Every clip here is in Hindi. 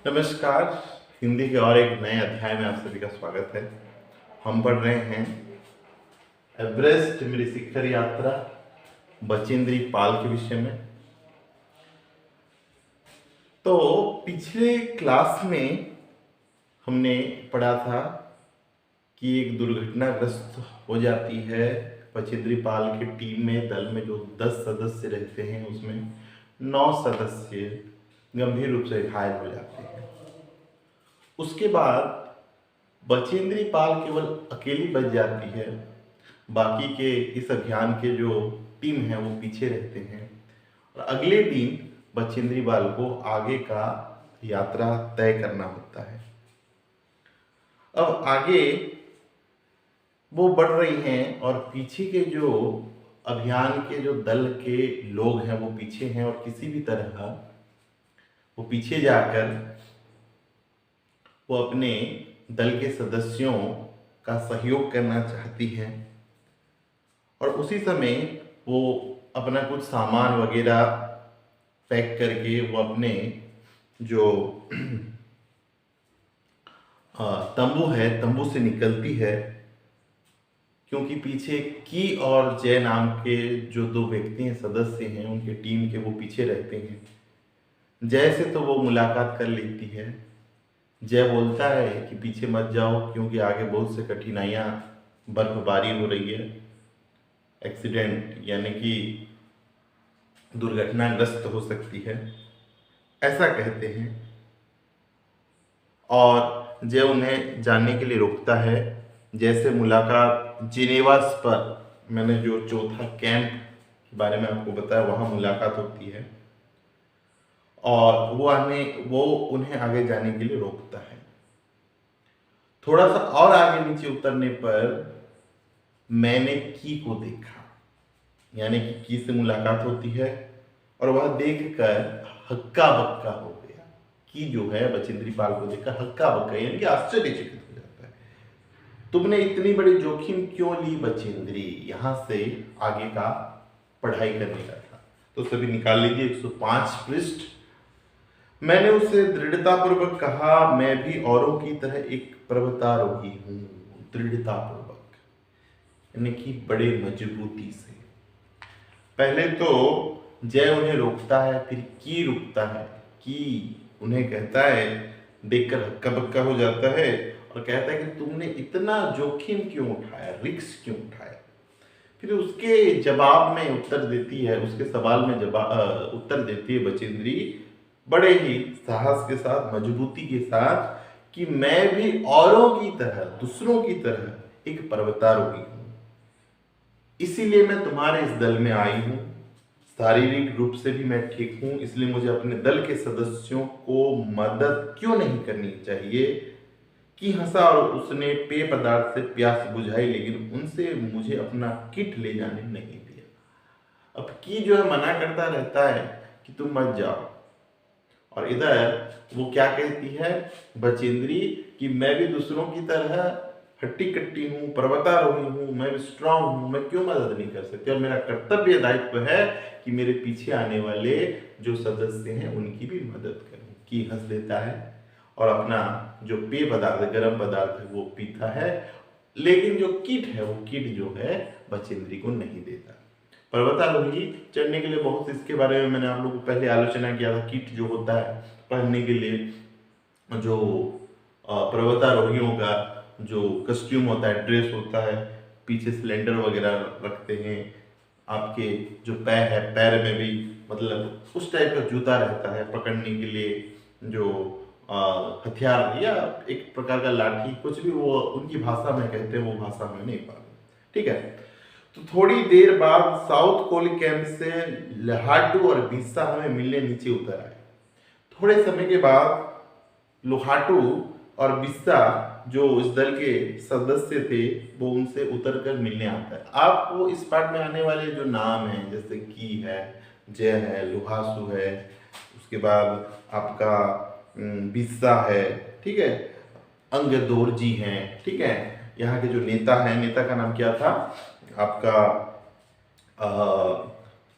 नमस्कार। हिंदी के और एक नए अध्याय में आप सभी का स्वागत है। हम पढ़ रहे हैं एवरेस्ट मेरी शिखर यात्रा बचेंद्री पाल के विषय में। तो पिछले क्लास में हमने पढ़ा था कि एक दुर्घटनाग्रस्त हो जाती है बचेंद्री पाल की टीम में। दल में जो 10 सदस्य रहते हैं उसमें 9 सदस्य गंभीर रूप से घायल हो जाते हैं। उसके बाद बचेंद्री पाल केवल अकेली बच जाती है। बाकी के इस अभियान के जो टीम है वो पीछे रहते हैं और अगले दिन बचेंद्री पाल को आगे का यात्रा तय करना होता है। अब आगे वो बढ़ रही हैं और पीछे के जो अभियान के जो दल के लोग हैं वो पीछे हैं और किसी भी तरह वो पीछे जाकर वो अपने दल के सदस्यों का सहयोग करना चाहती हैं और उसी समय वो अपना कुछ सामान वगैरह पैक करके वो अपने जो तंबू है तंबू से निकलती है, क्योंकि पीछे की और जय नाम के जो 2 व्यक्ति हैं सदस्य हैं उनके टीम के वो पीछे रहते हैं। जय से तो वो मुलाकात कर लेती है। जय बोलता है कि पीछे मत जाओ क्योंकि आगे बहुत से कठिनाइयाँ, बर्फबारी हो रही है, एक्सीडेंट यानी कि दुर्घटनाग्रस्त हो सकती है, ऐसा कहते हैं। और जय उन्हें जाने के लिए रोकता है। जैसे मुलाकात जिनेवास पर, मैंने जो चौथा कैंप के बारे में आपको बताया, वहाँ मुलाकात होती है और वो उन्हें आगे जाने के लिए रोकता है। थोड़ा सा और आगे नीचे उतरने पर मैंने की को देखा, यानी कि की से मुलाकात होती है और वह देखकर हक्का बक्का हो गया। की जो है बचेंद्री पाल को देखकर हक्का बक्का यानी कि आश्चर्यचकित हो जाता है। तुमने इतनी बड़ी जोखिम क्यों ली बचेंद्री? यहां से आगे का पढ़ाई करने का था। तो सभी निकाल लीजिए 105 पृष्ठ। मैंने उसे दृढ़तापूर्वक कहा, मैं भी औरों की तरह एक पर्वतारोही हूं। दृढ़तापूर्वक यानी कि बड़े मजबूती से। पहले तो जय उन्हें रोकता है, फिर की रुकता है। की उन्हें कहता है, देखकर हक्का बक्का हो जाता है और कहता है कि तुमने इतना जोखिम क्यों उठाया, रिस्क क्यों उठाया। फिर उसके जवाब में उत्तर देती है, उसके सवाल में उत्तर देती है बचेंद्री बड़े ही साहस के साथ, मजबूती के साथ, कि मैं भी औरों की तरह, दूसरों की तरह एक पर्वतारोही हूं। इसीलिए मैं तुम्हारे इस दल में आई हूं। शारीरिक रूप से भी मैं ठीक हूं, इसलिए मुझे अपने दल के सदस्यों को मदद क्यों नहीं करनी चाहिए। की हंसा और उसने पेय पदार्थ से प्यास बुझाई, लेकिन उनसे मुझे अपना किट ले जाने नहीं दिया। अब की जो है मना करता रहता है कि तुम मत जाओ, और इधर वो क्या कहती है बचेंद्री कि मैं भी दूसरों की तरह हट्टी कट्टी हूँ, पर्वतारोही हूँ, मैं भी स्ट्रांग हूँ, मैं क्यों मदद नहीं कर सकती। और मेरा कर्तव्य दायित्व है कि मेरे पीछे आने वाले जो सदस्य हैं उनकी भी मदद करूँ। की हंस देता है और अपना जो पेय पदार्थ, गर्म पदार्थ है वो पीता है, लेकिन जो किट है वो किट जो है बचेंद्री को नहीं देता। पर्वतारोही चढ़ने के लिए बहुत, इसके बारे में मैंने आप लोगों को पहले आलोचना किया था। किट जो होता है पहनने के लिए, जो पर्वतारोहियों का जो कस्ट्यूम होता है, ड्रेस होता है, पीछे सिलेंडर वगैरह रखते हैं। आपके जो पैर है, पैर में भी मतलब उस टाइप का जूता रहता है पकड़ने के लिए, जो हथियार या एक प्रकार का लाठी, कुछ भी वो उनकी भाषा में कहते हैं, वो भाषा में नहीं पा। ठीक है। तो थोड़ी देर बाद साउथ कोली कैंप से लोहाटू और बिस्सा हमें मिलने नीचे उतर आए। थोड़े समय के बाद लोहाटू और बिस्सा जो इस दल के सदस्य थे वो उनसे उतरकर मिलने आता है। आपको इस पार्ट में आने वाले जो नाम हैं, जैसे की है, जय है, लोहासु है, उसके बाद आपका बिस्सा है, ठीक है, अंगदोरजी हैं, ठीक है। यहाँ के जो नेता हैं, नेता का नाम क्या था आपका,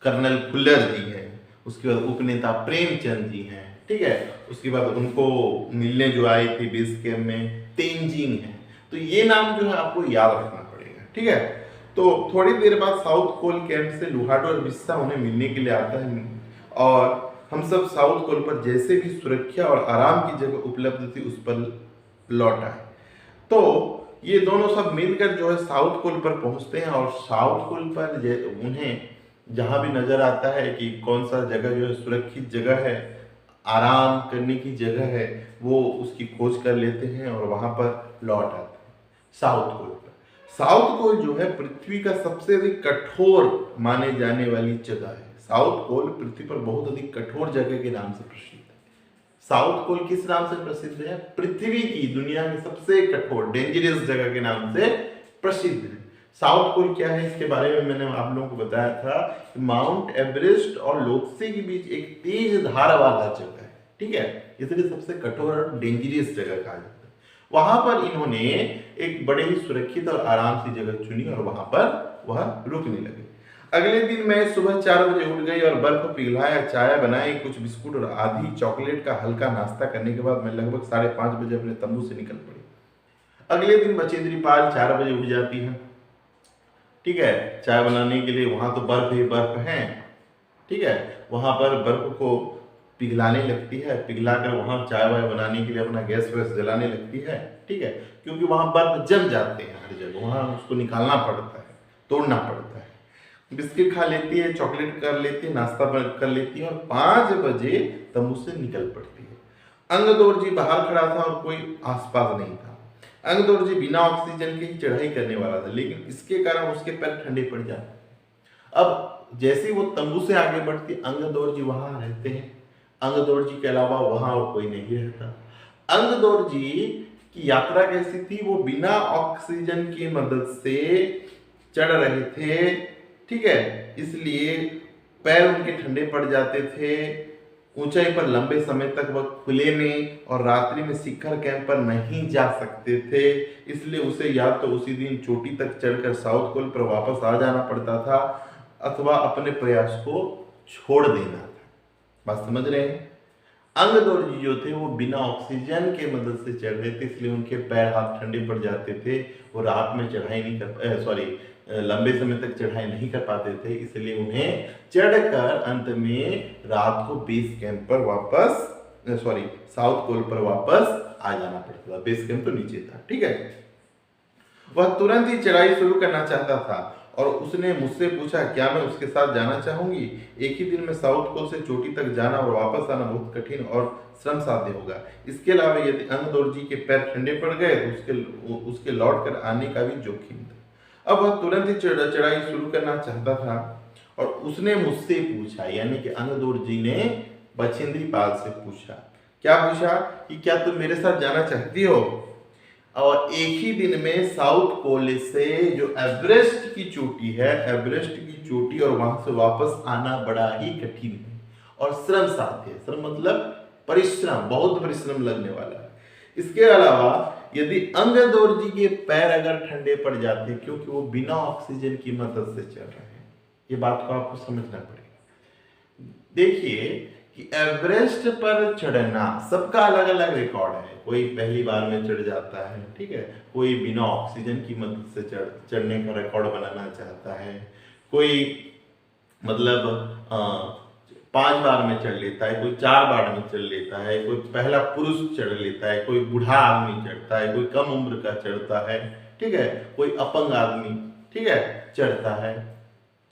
कर्नल फुल्लर जी हैं, उसके बाद उपनेता प्रेमचंद जी हैं, ठीक है। उसके बाद उनको मिलने जो आए थे बेस कैंप में तेंजिंग है। तो ये नाम जो है आपको याद रखना पड़ेगा, ठीक है। तो थोड़ी देर बाद साउथ कोल कैंप से लुहाडो और बिस्सा उन्हें मिलने के लिए आता है और हम सब साउथ कोल पर जैसे भी सुरक्षा और आराम की जगह उपलब्ध थी उस पर लौट आए। तो ये दोनों सब मिलकर जो है साउथ कोल पर पहुंचते हैं और साउथ कोल पर उन्हें जहां भी नजर आता है कि कौन सा जगह जो है सुरक्षित जगह है, आराम करने की जगह है, वो उसकी खोज कर लेते हैं और वहां पर लौट आते हैं साउथ कोल पर। साउथ कोल जो है पृथ्वी का सबसे अधिक कठोर माने जाने वाली जगह है। साउथ कोल पृथ्वी पर बहुत अधिक कठोर जगह के नाम से प्रसिद्ध है। साउथ पोल किस नाम से प्रसिद्ध है? पृथ्वी की दुनिया की सबसे कठोर डेंजरस जगह के नाम से प्रसिद्ध है। साउथ पोल क्या है इसके बारे में मैंने आप लोगों को बताया था कि माउंट एवरेस्ट और लोत्से के बीच एक तेज धार वाला जगह है, ठीक है, इसलिए सबसे कठोर और डेंजरस जगह कहा जाता है। वहां पर इन्होंने एक बड़े ही सुरक्षित और आराम सी जगह चुनी और वहां पर वह रुकने लगे। अगले दिन मैं सुबह 4 बजे उठ गई और बर्फ पिघलाया, चाय बनाई, कुछ बिस्कुट और आधी चॉकलेट का हल्का नाश्ता करने के बाद मैं लगभग 5:30 बजे अपने तंबू से निकल पड़ी। अगले दिन बचेंद्री पाल 4 बजे उठ जाती है, ठीक है, चाय बनाने के लिए। वहां तो बर्फ ही बर्फ है, ठीक है, वहां पर बर्फ को पिघलाने लगती है, पिघला कर वहां चाय वाय बनाने के लिए अपना गैस वैस जलाने लगती है, ठीक है, क्योंकि वहां बर्फ जम जाते हैं हर जगह, वहां उसको निकालना पड़ता है, तोड़ना पड़ता है। बिस्किट खा लेती है, चॉकलेट कर लेती है, नाश्ता कर लेती है और 5 बजे तंबू से निकल पड़ती है। अंगदौर जी बाहर खड़ा था और कोई आसपास नहीं था। अंगदौर जी बिना ऑक्सीजन के ही चढ़ाई करने वाला था, लेकिन इसके कारण उसके पैर ठंडे पड़ जाते। अब जैसे वो तंबू से आगे बढ़ती, अंगदौर जी वहां रहते हैं। अंगदौर जी के अलावा वहां और कोई नहीं रहता। अंगदौर जी की यात्रा कैसी थी? वो बिना ऑक्सीजन की मदद से चढ़ रहे थे, ठीक है, इसलिए पैर उनके ठंडे पड़ जाते थे। ऊंचाई पर लंबे समय तक वह खुले में और रात्रि में शिखर कैंप पर नहीं जा सकते थे, इसलिए उसे या तो उसी दिन चोटी तक चढ़कर साउथ पोल पर वापस आ जाना पड़ता था अथवा अपने प्रयास को छोड़ देना था। बात समझ रहे हैं? अंगदौर जी जो थे वो बिना ऑक्सीजन के मदद से चढ़ रहे थे, इसलिए उनके पैर हाथ ठंडे पड़ जाते थे। वो रात में चढ़ाई नहीं कर लंबे समय तक चढ़ाई नहीं कर पाते थे, इसलिए उन्हें चढ़कर अंत में रात को बेस कैंप पर वापस साउथ पोल पर वापस आ जाना पड़ता था। बेस कैंप तो नीचे था, ठीक है। वह तुरंत ही चढ़ाई शुरू करना चाहता था और उसने मुझसे पूछा क्या मैं उसके साथ जाना चाहूंगी। एक ही दिन में साउथ पोल से चोटी तक जाना और वापस आना बहुत कठिन और श्रम साध्य होगा। इसके अलावा यदि अंगदौर जी के पैर ठंडे पड़ गए तो उसके लौट कर आने का भी जोखिम था। अब वह तुरंत ही चढ़ाई शुरू करना चाहता था और उसने मुझसे पूछा, यानी कि अंगदौर जी ने बचेंद्री पाल से पूछा। क्या पूछा? कि क्या तुम मेरे साथ जाना चाहती हो? और एक ही दिन में साउथ पोल से जो एवरेस्ट की चोटी है, एवरेस्ट की चोटी और वहां से वापस आना बड़ा ही कठिन है और श्रम साध्य है। श्रम मतलब परिश्रम, बहुत परिश्रम लगने वाला है। इसके अलावा यदि अंगदौर जी के पैर अगर ठंडे पड़ जाते, क्योंकि वो बिना ऑक्सीजन की मदद से चल रहे हैं, ये बात को आपको समझना पड़ेगा। देखिए कि एवरेस्ट पर चढ़ना सबका अलग अलग रिकॉर्ड है। कोई पहली बार में चढ़ जाता है, ठीक है, कोई बिना ऑक्सीजन की मदद से चढ़ने का रिकॉर्ड बनाना चाहता है, कोई मतलब 5 बार में चढ़ लेता है, कोई 4 बार में चढ़ लेता है, कोई पहला पुरुष चढ़ लेता है, कोई बूढ़ा आदमी चढ़ता है, कोई कम उम्र का चढ़ता है, ठीक है, कोई अपंग आदमी, ठीक है, चढ़ता है।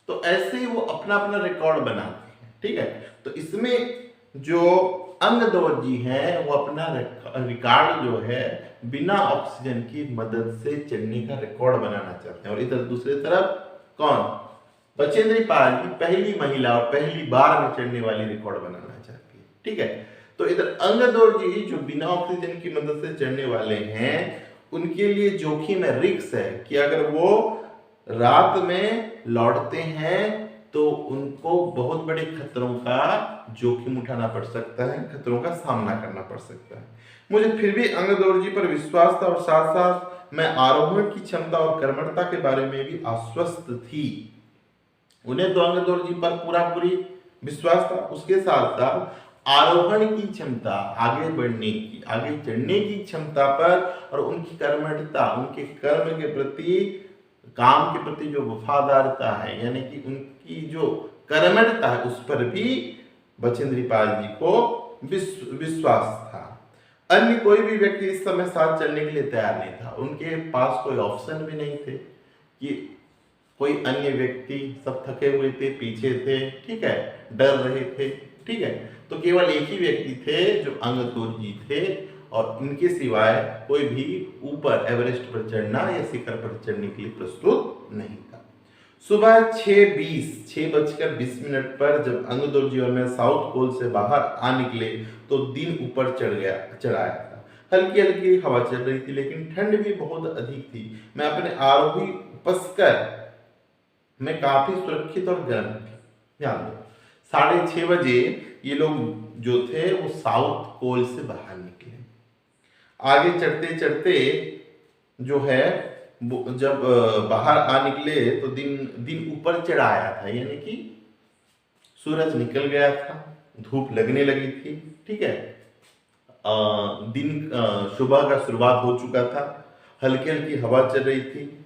तो ऐसे ही वो अपना अपना रिकॉर्ड बनाते हैं, ठीक है। तो इसमें जो अंगदौर जी हैं वो अपना रिकॉर्ड जो है बिना ऑक्सीजन की मदद से चढ़ने का रिकॉर्ड बनाना चाहते हैं। और इधर दूसरी तरफ कौन? बचेंद्री पाल की पहली महिला और पहली बार में चढ़ने वाली रिकॉर्ड बनाना चाहती है, ठीक है। तो इधर अंगदौर जी जो बिना ऑक्सीजन की मदद से चढ़ने वाले हैं, उनके लिए जोखिम है, रिस्क है कि अगर वो रात में लौटते हैं तो उनको बहुत बड़े खतरों का जोखिम उठाना पड़ सकता है, खतरों का सामना करना पड़ सकता है। मुझे फिर भी अंगदौर जी पर विश्वास था और साथ साथ मैं आरोहण की क्षमता और कर्मठता के बारे में भी आश्वस्त थी। उन्हें तो अंगदौर जी पर पूरा पूरी विश्वास था। उसके साथ साथ आरोहण की क्षमता, आगे बढ़ने की, आगे चढ़ने की क्षमता पर, और उनकी कर्मठता, उनके कर्म के प्रति, काम के प्रति जो वफादारता है, यानी कि उनकी जो कर्मठता है, उस पर भी बचेंद्री पाल जी को विश्वास था। अन्य कोई भी व्यक्ति इस समय साथ चलने के लिए तैयार नहीं था। उनके पास कोई ऑप्शन भी नहीं थे कि कोई अन्य व्यक्ति, सब थके हुए थे, पीछे थे, ठीक है, डर रहे थे, ठीक है। तो केवल एक ही व्यक्ति थे जो अंगदोर जी थे, और इनके सिवाय कोई भी ऊपर एवरेस्ट पर चढ़ना या शिखर पर चढ़ने के लिए प्रस्तुत नहीं था। सुबह 6:20 पर जब अंगदोर जी और मैं साउथ पोल से बाहर आ निकले तो दिन ऊपर चढ़ाया था। हल्की हल्की हवा चल रही थी, लेकिन ठंड भी बहुत अधिक थी। मैं अपने आरोही उपस्कर में काफी सुरक्षित और गर्म थी। ध्यान दो, 6:30 बजे ये लोग जो थे वो साउथ पोल से बाहर निकले। आगे चढ़ते चढ़ते जो है जब बाहर आ निकले तो दिन ऊपर चढ़ा आया था, यानी कि सूरज निकल गया था, धूप लगने लगी थी, ठीक है। दिन सुबह का शुरुआत हो चुका था, हल्की हल्की हवा चल रही थी,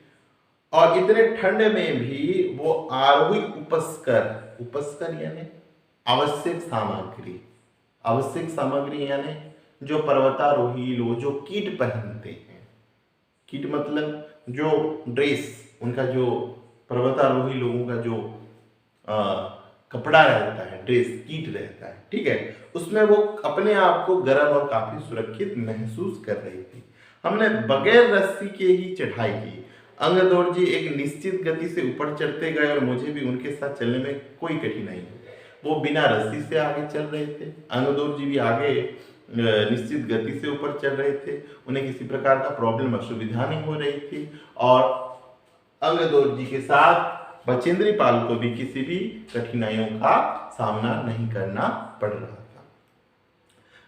और इतने ठंड में भी वो आरोही उपस्कर यानी आवश्यक सामग्री, आवश्यक सामग्री यानी जो पर्वतारोही लोग जो किट पहनते हैं, किट मतलब जो ड्रेस, उनका जो पर्वतारोही लोगों का जो कपड़ा रहता है, ड्रेस किट रहता है, ठीक है, उसमें वो अपने आप को गर्म और काफी सुरक्षित महसूस कर रही थी। हमने बगैर रस्सी के ही चढ़ाई की। अंगदौर जी एक निश्चित गति से ऊपर चढ़ते गए और मुझे भी उनके साथ चलने में कोई कठिनाई नहीं। वो बिना रस्सी से आगे चल रहे थे, अंगदौर जी भी आगे निश्चित गति से ऊपर चल रहे थे। उन्हें किसी प्रकार का प्रॉब्लम, असुविधा नहीं हो रही थी, और अंगदौर जी के साथ बचेंद्री पाल को भी किसी भी कठिनाइयों का सामना नहीं करना पड़ रहा था।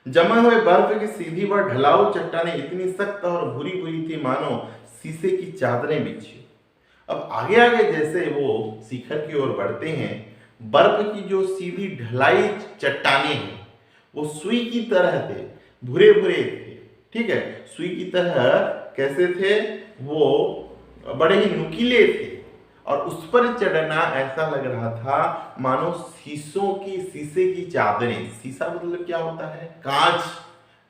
जमे हुए बर्फ की सीधी व ढलाऊ चट्टानें इतनी सख्त और भूरी भूरी थी मानो शीशे की चादरें बिछी। अब आगे आगे जैसे वो शिखर की ओर बढ़ते हैं, बर्फ की जो सीधी ढलाई चट्टानें हैं वो सुई की तरह थे, भूरे भूरे थे, ठीक है। सुई की तरह कैसे थे? वो बड़े ही नुकीले थे, और उस पर चढ़ना ऐसा लग रहा था मानो शीशे की चादरें, शीशा मतलब क्या होता है? कांच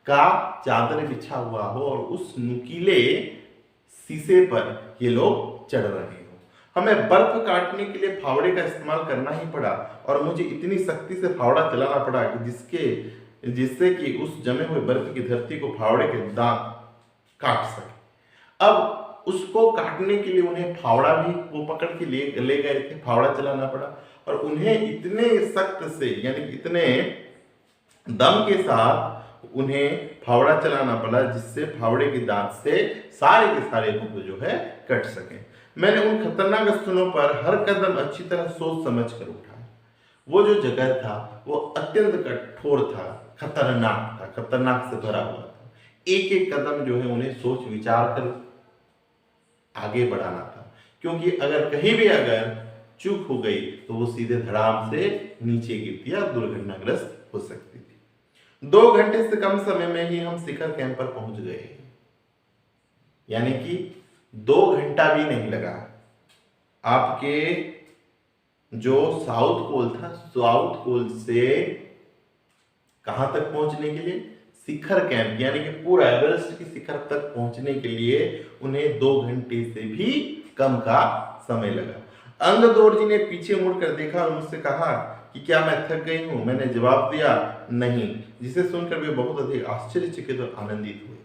का चादर बिछा हुआ हो, और उस नुकीले शीशे पर ये लोग चढ़ रहे हो। हमें बर्फ काटने के लिए फावड़े का इस्तेमाल करना ही पड़ा, और मुझे इतनी सख्ती से फावड़ा चलाना पड़ा कि जिससे कि उस जमे हुए बर्फ की धरती को फावड़े के दांत काट सके। अब उसको काटने के लिए उन्हें फावड़ा भी वो पकड़ के ले गए थे, फावड़ा चलाना पड़ा, और उन्हें इतने सख्त से, यानी इतने दम के साथ उन्हें फावड़ा चलाना पड़ा, जिससे फावड़े के दांत से सारे के सारे बुक जो है कट सके। मैंने उन खतरनाक स्थलों पर हर कदम अच्छी तरह सोच समझ कर उठाया। वो जो जगह था वो अत्यंत कठोर था, खतरनाक था, खतरनाक से भरा हुआ था। एक एक कदम जो है उन्हें सोच विचार कर आगे बढ़ाना था, क्योंकि अगर कहीं भी अगर चूक हो गई तो वो सीधे धड़ाम से नीचे गिरती या दुर्घटनाग्रस्त हो सकती थी। 2 घंटे से कम समय में ही हम शिखर कैंप पर पहुंच गए, यानी कि 2 घंटा भी नहीं लगा। आपके जो साउथ पोल था, साउथ पोल से कहां तक पहुंचने के लिए? शिखर कैंप, यानी कि पूरा एवरेस्ट की शिखर तक पहुंचने के लिए उन्हें 2 घंटे से भी कम का समय लगा। अंगदौर जी ने पीछे मुड़कर देखा और मुझसे कहा कि क्या मैं थक गई हूं? मैंने जवाब दिया नहीं, जिसे सुनकर वे बहुत अधिक आश्चर्यचकित और आनंदित हुए।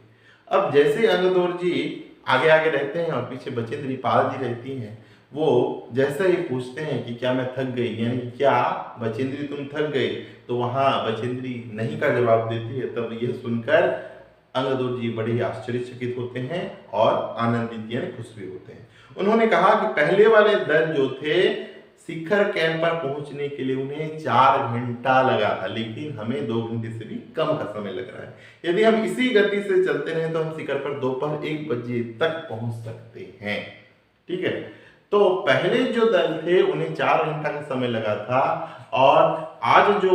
अब जैसे अंगदौर जी आगे आगे रहते हैं और पीछे बचेंद्री पाल जी रहती हैं, वो जैसे ही पूछते हैं कि क्या मैं थक गई, यानी क्या बचेंद्री तुम थक गई, तो वहां बचेंद्री नहीं का जवाब देती है। तब यह सुनकर अंगदौर जी बड़े ही आश्चर्यचकित होते हैं और आनंदित यानी खुश भी होते हैं। उन्होंने कहा कि पहले वाले दल जो थे शिखर कैंप पर पहुंचने के लिए उन्हें 4 घंटा लगा था, लेकिन हमें 2 घंटे से भी कम का समय लग रहा है। यदि हम इसी गति से चलते रहे तो हम शिखर पर दोपहर 1 बजे तक पहुंच सकते हैं, ठीक है। तो पहले जो दल थे उन्हें 4 घंटा का समय लगा था, और आज जो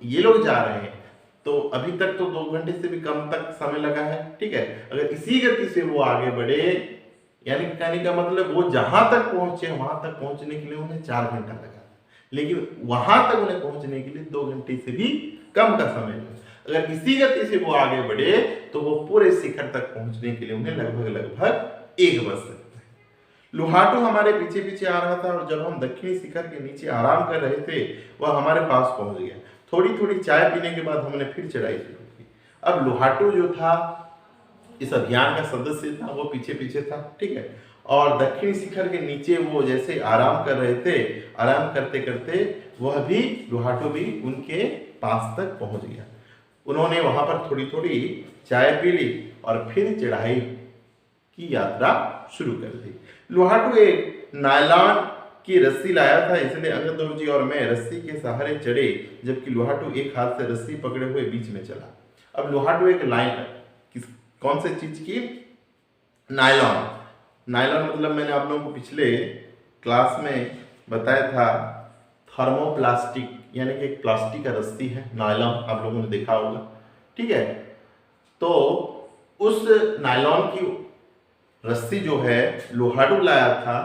ये लोग जा रहे हैं तो अभी तक तो 2 घंटे से भी कम तक समय लगा है, ठीक है। अगर इसी गति से वो आगे बढ़े, यानी कहने का मतलब वो जहां तक पहुंचे वहां तक पहुंचने के लिए उन्हें 4 घंटा लगा, लेकिन वहां तक उन्हें पहुंचने के लिए 2 घंटे से भी कम का समय लगा। अगर इसी गति से वो आगे बढ़े तो वो पूरे शिखर तक पहुंचने के लिए उन्हें लगभग 1 बज सकता है। लुहाटू हमारे पीछे पीछे आ रहा था और जब हम दक्षिणी शिखर के नीचे आराम कर रहे थे वह हमारे पास पहुंच गया। थोड़ी थोड़ी चाय पीने के बाद हमने फिर चढ़ाई शुरू की। अब लुहाटू जो था इस अभियान का सदस्य था, वो पीछे पीछे था, ठीक है। और दक्षिणी शिखर के नीचे वो जैसे आराम कर रहे थे, आराम करते करते वह भी लुहाटू भी उनके पास तक पहुंच गया। उन्होंने वहां पर थोड़ी थोड़ी चाय पी ली और फिर चढ़ाई की यात्रा शुरू कर दी। लुहाटू एक नायलॉन की रस्सी लाया था, इसलिए अंगदोर जी और मैं रस्सी के सहारे चढ़े, जबकि लुहाटू एक हाथ से रस्सी पकड़े हुए बीच में चला। अब लुहाटू एक लाइन कौन से चीज की? नायलॉन। नायलॉन मतलब मैंने आप लोगों को पिछले क्लास में बताया था, थर्मोप्लास्टिक, यानी कि एक प्लास्टिक का रस्सी है नायलॉन, आप लोगों ने देखा होगा, ठीक है। तो उस नायलॉन की रस्सी जो है लुहाटू लाया था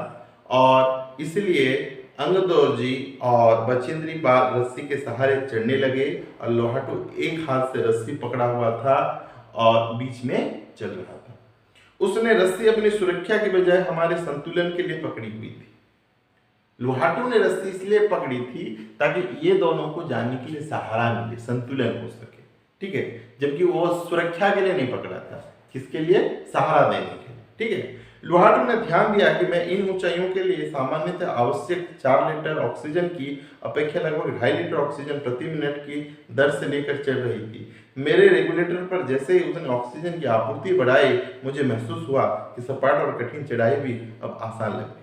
और इसलिए अंगदोर जी और बचेंद्री पाल रस्सी के सहारे चढ़ने लगे और लुहाटू एक हाथ से रस्सी पकड़ा हुआ था और बीच में चल रहा था। उसने रस्सी अपनी सुरक्षा के बजाय हमारे संतुलन के लिए पकड़ी हुई थी। लुहाटू ने रस्सी इसलिए पकड़ी थी ताकि ये दोनों को जाने के लिए सहारा मिले, संतुलन हो सके, ठीक है। जबकि वो सुरक्षा के लिए नहीं पकड़ा था, किसके लिए? सहारा देने के लिए, ठीक है। लुहाटू ने ध्यान दिया कि मैं इन ऊंचाइयों के लिए सामान्यतः आवश्यक 4 लीटर ऑक्सीजन की अपेक्षा लगभग 2.5 लीटर ऑक्सीजन प्रति मिनट की दर से लेकर चढ़ रही थी। मेरे रेगुलेटर पर जैसे ही उसने ऑक्सीजन की आपूर्ति बढ़ाई, मुझे महसूस हुआ कि सपाट और कठिन चढ़ाई भी अब आसान लग रही है।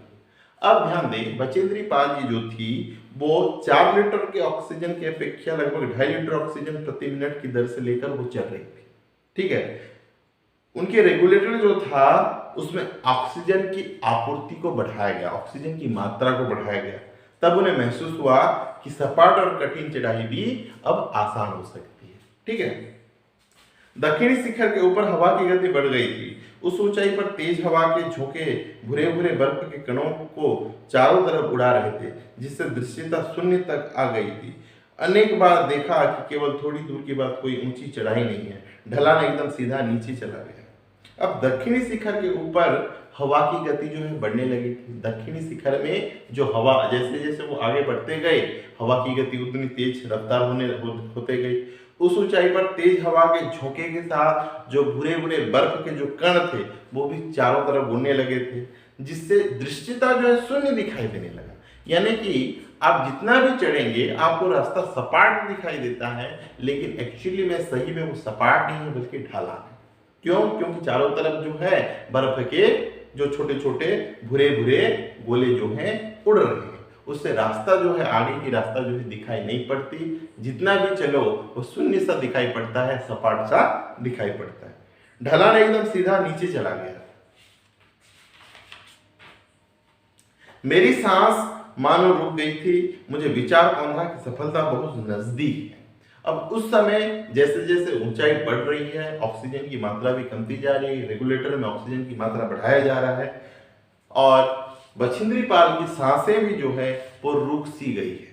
अब ध्यान दें, बचेंद्री पाल जी जो थी वो 4 लीटर के ऑक्सीजन की अपेक्षा लगभग 2.5 लीटर ऑक्सीजन प्रति मिनट की दर से लेकर वो चल रही थी, ठीक है। उनके रेगुलेटर जो था उसमें ऑक्सीजन की आपूर्ति को बढ़ाया गया, ऑक्सीजन की मात्रा को बढ़ाया गया। तब उन्हें महसूस हुआ कि सपाट और कठिन चढ़ाई भी अब आसान हो सकती है, ठीक है। दक्षिणी शिखर के ऊपर हवा की गति बढ़ गई थी। उस ऊंचाई पर तेज हवा के झोंके भूरे भूरे बर्फ के कणों को चारों तरफ उड़ा रहे थे, जिससे दृश्यता शून्य तक आ गई थी। अनेक बार देखा कि केवल थोड़ी दूर के बाद कोई ऊंची चढ़ाई नहीं है, ढलान एकदम सीधा नीचे चला गया। अब दक्षिणी शिखर के ऊपर हवा की गति जो है बढ़ने लगी थी। दक्षिणी शिखर में जो हवा, जैसे जैसे वो आगे बढ़ते गए, हवा की गति उतनी तेज रफ्तार होते गई। उस ऊंचाई पर तेज हवा के झोंके के साथ जो भूरे भूरे बर्फ के जो कण थे वो भी चारों तरफ उड़ने लगे थे, जिससे दृश्यता जो है शून्य दिखाई देने लगा। यानी कि आप जितना भी चढ़ेंगे आपको रास्ता सपाट दिखाई देता है, लेकिन एक्चुअली में सही में वो सपाट नहीं है बल्कि ढलान है। क्यों? क्योंकि चारों तरफ जो है बर्फ के जो छोटे छोटे भूरे भूरे गोले जो हैं उड़ रहे हैं, उससे रास्ता जो है, आगे की रास्ता जो है दिखाई नहीं पड़ती। जितना भी चलो वो शून्य सा दिखाई पड़ता है, सपाट सा दिखाई पड़ता है। ढलान एकदम सीधा नीचे चला गया। मेरी सांस मानो रुक गई थी। मुझे विचार कौन था कि सफलता बहुत नजदीक है। अब उस समय जैसे जैसे ऊंचाई बढ़ रही है, ऑक्सीजन की मात्रा भी कमती जा रही है, रेगुलेटर में ऑक्सीजन की मात्रा बढ़ाया जा रहा है और बछिंद्री पाल की सांसें भी जो है वो रुक सी गई है।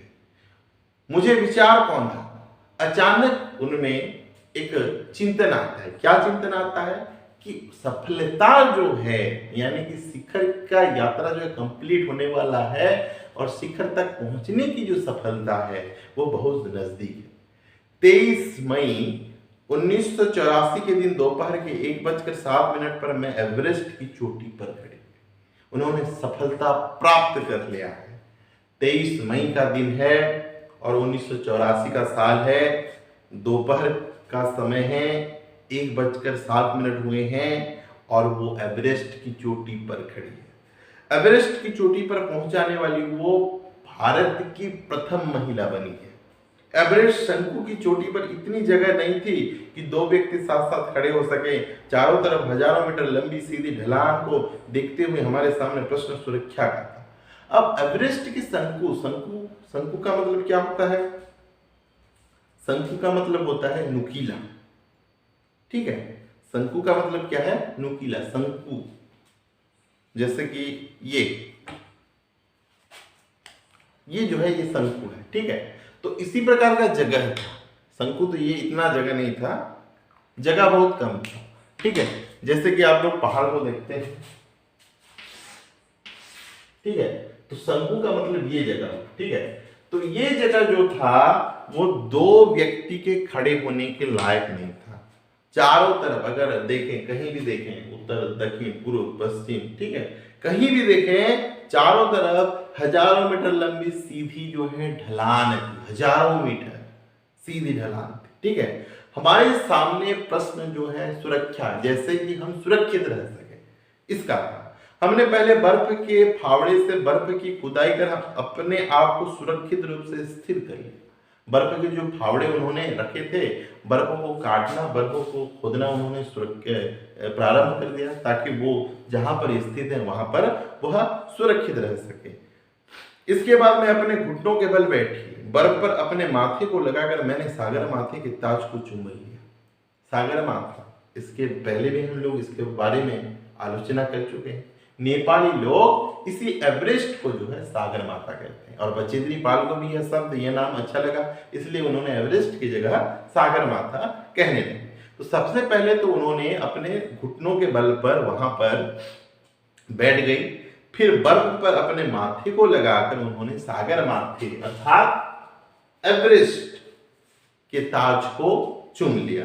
मुझे विचार कौन था? अचानक उनमें एक चिंतन आता है। क्या चिंतन आता है? कि सफलता जो है, यानी कि शिखर का यात्रा जो है कंप्लीट होने वाला है और शिखर तक पहुंचने की जो सफलता है वो बहुत नजदीक है। 23 मई 1984 के दिन दोपहर के 1:07 पर मैं एवरेस्ट की चोटी पर खड़े। उन्होंने सफलता प्राप्त कर लिया है। 23 मई का दिन है और 1984 का साल है, दोपहर का समय है, 1:07 हुए हैं और वो एवरेस्ट की चोटी पर खड़ी है। एवरेस्ट की चोटी पर पहुंचाने वाली वो भारत की प्रथम महिला बनी है। एवरेस्ट शंकु की चोटी पर इतनी जगह नहीं थी कि 2 व्यक्ति साथ साथ खड़े हो सके। चारों तरफ हजारों मीटर लंबी सीधी ढलान को देखते हुए हमारे सामने प्रश्न सुरक्षा का था। अब एवरेस्ट की शंकु शंकु शंकु का मतलब क्या होता है? शंकु का मतलब होता है नुकीला। ठीक है, शंकु का मतलब क्या है? नुकीला। शंकु जैसे कि ये जो है ये शंकु है। ठीक है, तो इसी प्रकार का जगह था। शंकु तो ये इतना जगह नहीं था, जगह बहुत कम था। ठीक है, जैसे कि आप लोग पहाड़ को देखते हैं। ठीक है, तो शंकु का मतलब ये जगह। ठीक है, तो ये जगह जो था वो दो व्यक्ति के खड़े होने के लायक नहीं था। चारों तरफ अगर देखें, कहीं भी देखें, उत्तर दक्षिण पूर्व पश्चिम, ठीक है, कहीं भी देखें, चारों तरफ हजारों मीटर लंबी सीधी जो है ढलान थी, हजारों मीटर सीधी ढलान थी। ठीक है, हमारे सामने प्रश्न जो है सुरक्षा, जैसे कि हम सुरक्षित रह सके, इसका था। हमने पहले बर्फ के फावड़े से बर्फ की खुदाई कर अपने आप को सुरक्षित रूप से स्थिर कर लिया। बर्फ के जो फावड़े उन्होंने रखे थे, बर्फों को काटना, बर्फों को खोदना उन्होंने प्रारंभ कर दिया, ताकि वो जहां पर स्थित है वहां पर वह सुरक्षित रह सके। इसके बाद मैं अपने घुटनों के बल बैठी, बर्फ पर अपने माथे को लगाकर मैंने सागर माथे के ताज को चूम लिया। सागर माथा, इसके पहले भी हम लोग इसके बारे में आलोचना कर चुके हैं। नेपाली लोग इसी एवरेस्ट को जो है सागर माथा कहते हैं, और बचेंद्री पाल को भी यह शब्द, यह नाम अच्छा लगा, इसलिए उन्होंने एवरेस्ट की जगह सागर माथा कहने लगे। तो सबसे पहले तो उन्होंने अपने घुटनों के बल पर वहां पर बैठ गई, फिर बर्फ पर अपने माथे को लगाकर उन्होंने सागर माथे अर्थात एवरेस्ट के ताज को चूम लिया।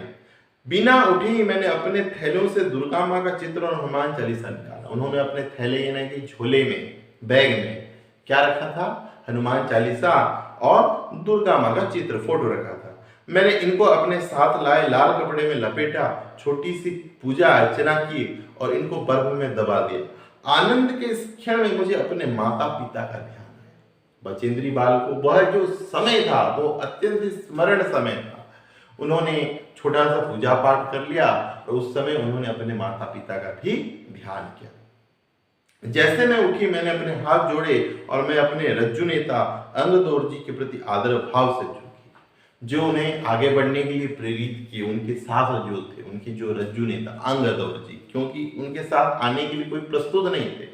बिना उठे ही मैंने अपने थैलों से दुर्गा माँ का चित्र और हनुमान चालीसा निकाला। उन्होंने अपने थैले यानी कि झोले में, बैग में क्या रखा था? हनुमान चालीसा और दुर्गा माँ का चित्र, फोटो रखा था। मैंने इनको अपने साथ लाए लाल कपड़े में लपेटा, छोटी सी पूजा अर्चना की और इनको बर्फ में दबा दिया। आनंद के इस क्षण में मुझे अपने माता पिता का ध्यान आया। बचेंद्री बाल को वह जो समय था वो अत्यंत स्मरण समय था। उन्होंने छोटा सा पूजा पाठ कर लिया और उस समय उन्होंने अपने माता पिता का भी ध्यान किया। जैसे मैं उठी, मैंने अपने हाथ जोड़े और मैं अपने रज्जु नेता अंगदौर जी के प्रति आदर भाव से झुकी, जो उन्हें आगे बढ़ने के लिए प्रेरित किए। उनके साथ जो थे, उनके जो रज्जु नेता अंगदौर जी, क्योंकि उनके साथ आने के लिए कोई प्रस्तुत नहीं थे,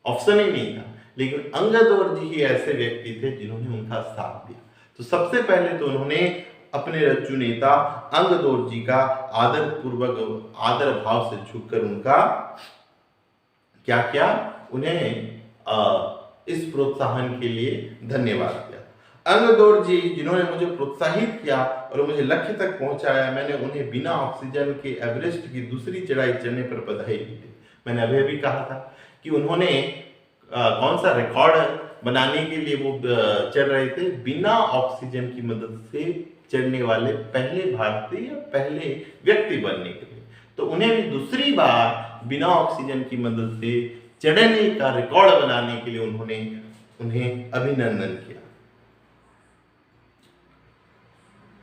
ऑप्शन ही नहीं था, लेकिन अंगदौर जी ही ऐसे व्यक्ति थे जिन्होंने उनका साथ दिया। तो सबसे पहले तो उन्होंने अपने रज्जु नेता अंगदौर जी का आदर पूर्वक, आदर भाव से झुककर उनका क्या किया? उन्हें इस प्रोत्साहन के लिए धन्यवाद दिया। अंगदौर जी जिन्होंने मुझे प्रोत्साहित किया और मुझे लक्ष्य तक पहुंचाया, मैंने उन्हें बिना ऑक्सीजन के एवरेस्ट की दूसरी चढ़ाई चढ़ने पर बधाई दी। मैंने अभी अभी कहा था कि उन्होंने कौन सा रिकॉर्ड बनाने के लिए वो चढ़ रहे थे, बिना ऑक्सीजन की मदद से चढ़ने वाले पहले भारतीय, पहले व्यक्ति बनने के लिए। तो उन्हें भी दूसरी बार बिना ऑक्सीजन की मदद से चढ़ने का रिकॉर्ड बनाने के लिए उन्होंने उन्हें अभिनंदन किया।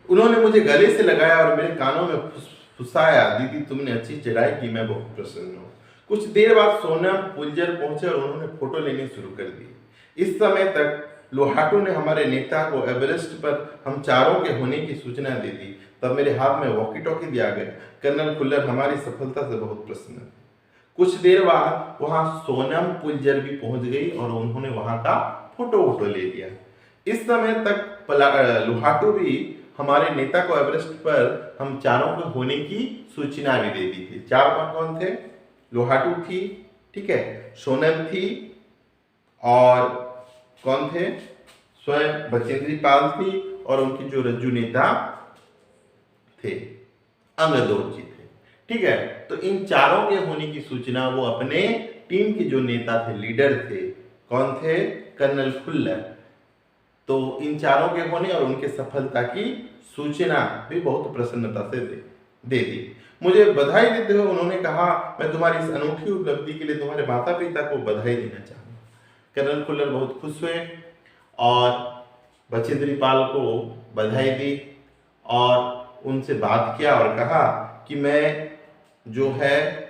उन्होंने मुझे गले से लगाया और मेरे कानों में फुसफुसाया, दीदी तुमने अच्छी चढ़ाई की, मैं बहुत प्रसन्न हूँ। कुछ देर बाद सोनम पुलजर पहुंचे और उन्होंने फोटो लेनी शुरू कर दी। इस समय तक लोहाटू ने हमारे नेता को एवरेस्ट पर हम चारों के होने की सूचना दे दी। तब मेरे हाथ में वॉकी टॉकी दिया गया। कर्नल खुल्लर हमारी सफलता से बहुत प्रसन्न थे। कुछ देर बाद वहां सोनम पुलजर भी पहुंच गई और उन्होंने वहां का फोटो ले लिया। इस समय तक लोहाटू भी हमारे नेता को एवरेस्ट पर हम चारों के होने की सूचना भी दे दी थी। चार कौन कौन थे? लोहाटू थी, ठीक है, सोनम थी, और कौन थे? स्वयं बचेंद्री पाल थी, और उनकी जो रज्जु नेता थे अंगदौर जी थे। ठीक है, तो इन चारों के होने की सूचना वो अपने टीम के जो नेता थे, लीडर थे, कौन थे? कर्नल खुल्लर। तो इन चारों के होने और उनके सफलता की सूचना भी बहुत प्रसन्नता से दे दी। मुझे बधाई देते हुए उन्होंने कहा, मैं तुम्हारी इस अनूठी उपलब्धि के लिए तुम्हारे माता पिता को बधाई देना चाहूंगा। कर्नल खुल्लर बहुत खुश हुए और बचेंद्री पाल को बधाई दी और उनसे बात किया और कहा कि मैं जो है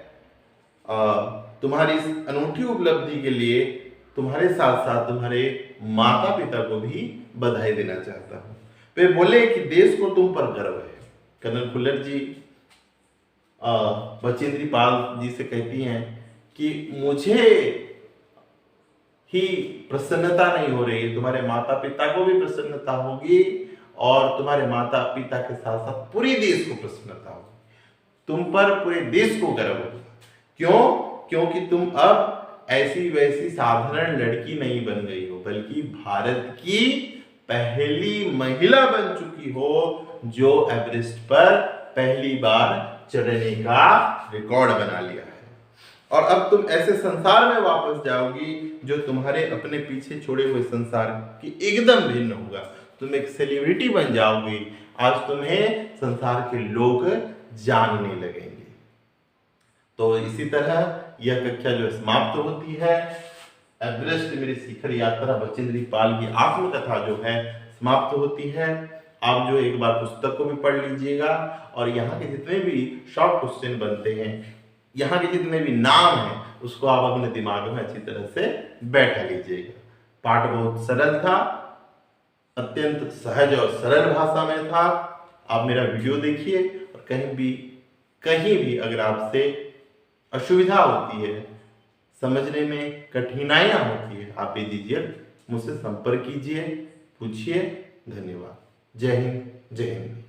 तुम्हारी इस अनूठी उपलब्धि के लिए तुम्हारे साथ साथ तुम्हारे माता पिता को भी बधाई देना चाहता हूँ। वे बोले कि देश को तुम पर गर्व है। कर्नल खुल्लर जी बचेंद्री पाल जी से कहती हैं कि मुझे ही प्रसन्नता नहीं हो रही है, तुम्हारे माता पिता को भी प्रसन्नता होगी और तुम्हारे माता पिता के साथ साथ पूरे देश को प्रसन्नता होगी। तुम पर पूरे देश को गर्व होगा। क्यों? क्योंकि तुम अब ऐसी वैसी साधारण लड़की नहीं बन गई हो, बल्कि भारत की पहली महिला बन चुकी हो जो एवरेस्ट पर पहली बार चढ़ने का रिकॉर्ड बना लिया है। और अब तुम ऐसे संसार में वापस जाओगी जो तुम्हारे अपने पीछे छोड़े हुए संसार की एकदम भिन्न होगा। तुम एक सेलिब्रिटी बन जाओगी। आज तुम्हें संसार के लोग जानने लगेंगे। तो इसी तरह यह कक्षा जो समाप्त होती है। एवरेस्ट मेरी शिखर यात्रा बचेंद्री पाल की आत्मकथा जो है समाप्त होती है। आप जो एक बार पुस्तक को भी पढ़ लीजिएगा और यहाँ के जितने भी शॉर्ट क्वेश्चन बनते हैं, यहाँ के जितने भी नाम हैं, उसको आप अपने दिमाग में अच्छी तरह से बैठा लीजिएगा। पाठ बहुत सरल था, अत्यंत सहज और सरल भाषा में था। आप मेरा वीडियो देखिए और कहीं भी अगर आपसे असुविधा होती है, समझने में कठिनाइयां होती है, आप बेझिझक मुझसे संपर्क कीजिए, पूछिए। धन्यवाद। जय हिंद, जय हिंद।